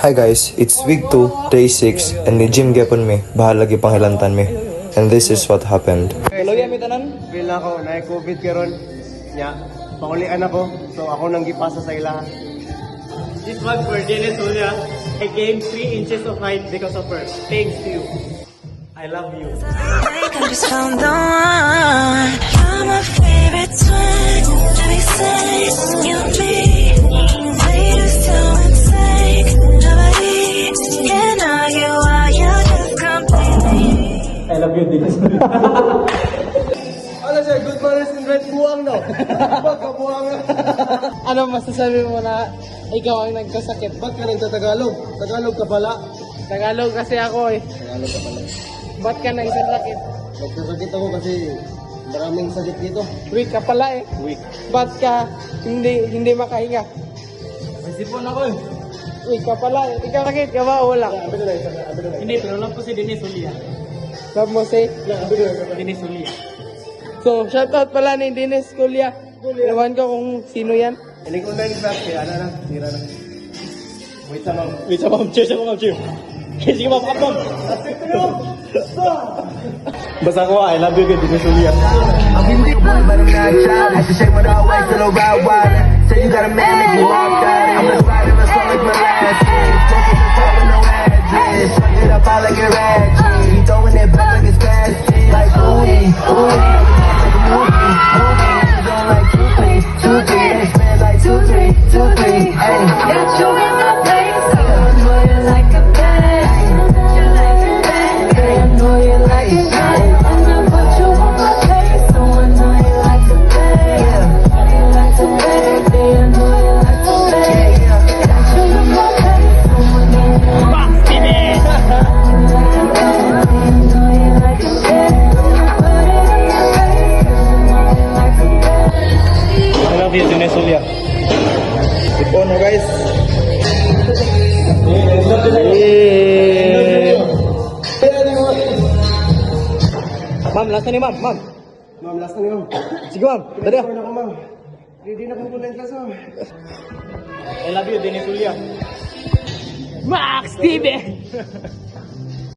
Hi guys, it's week 2, day 6, and ni gym gapon me, bahal lagi panghilantan me. And this is what happened. Hello, mi tanan. Feel ako, na-COVID karon. Nya, pangulian ako. So ako nang gipasa sa ilaha. This one for Dennis Julia. I gained 3 inches of height because of her. Thanks to you. I love you. I just found the one. You're my favorite twin. Every sense you be. Way to so insane. Nobody can argue while you just completely. I love you, Dennis Julia. Ano siya, good manners in red buwang no? Pagkabuwang. Ano masasabi mo na ikaw ang nagkasakit? Ba't ka nagtatagalog? Tagalog ka pala. Tagalog kasi ako eh. Tagalog ka pala. Ba't ka nagkasakit? Nagkasakit ako kasi maraming sakit dito. Weak ka pala eh. Weak. Ba't ka hindi makahinga? May sipon ako eh. Weak ka pala eh. Ikaw sakit ka ba o wala? Hindi, pero lang po si Dennis Julia. Love mo say? Dennis Julia. So, shoutout pala ni Dennis Julia. Ewan ko kung sino yan. Inig ko na yung back kaya ano na, tira na. Wait sa ma'am. Wait, sa ma'am, cheers ako, ma'am, cheers. Sige, ma'am, kapam. Basta ko, I love you good, Dennis Julia. I'm a boy, but I'm not childish. The shame with always till I ride wider. Say you got a man, make you walk out. I'm the spider, my soul like my last name. Smoking the top with no address. Fuck it up, I like it ratchet. He throwing it back like it's fast. Like ooey, ooey. Movie, don't like 2, 3, 2, 3. They spend like 2, 3, 2, 3. Hey, Got you in my place. I know you like a bag. You like a bag. I know you like it. I'm gonna put you on my face. So I know you like to bag. You like to bag. I know you like to bag. Got you in my place. So I know you like to bag. I know you like to bag. Put it in your face. I know you like to bag. I love you, Dennis Julia. Ipon na guys. Ma'am, last na ni ma'am. Ma'am. Ma'am, last na niyo. Sige ma'am. Dali. Ready na ako, ma'am. Ready na pupunta yung class, ma'am. I love you, Dennis Julia. Max TV!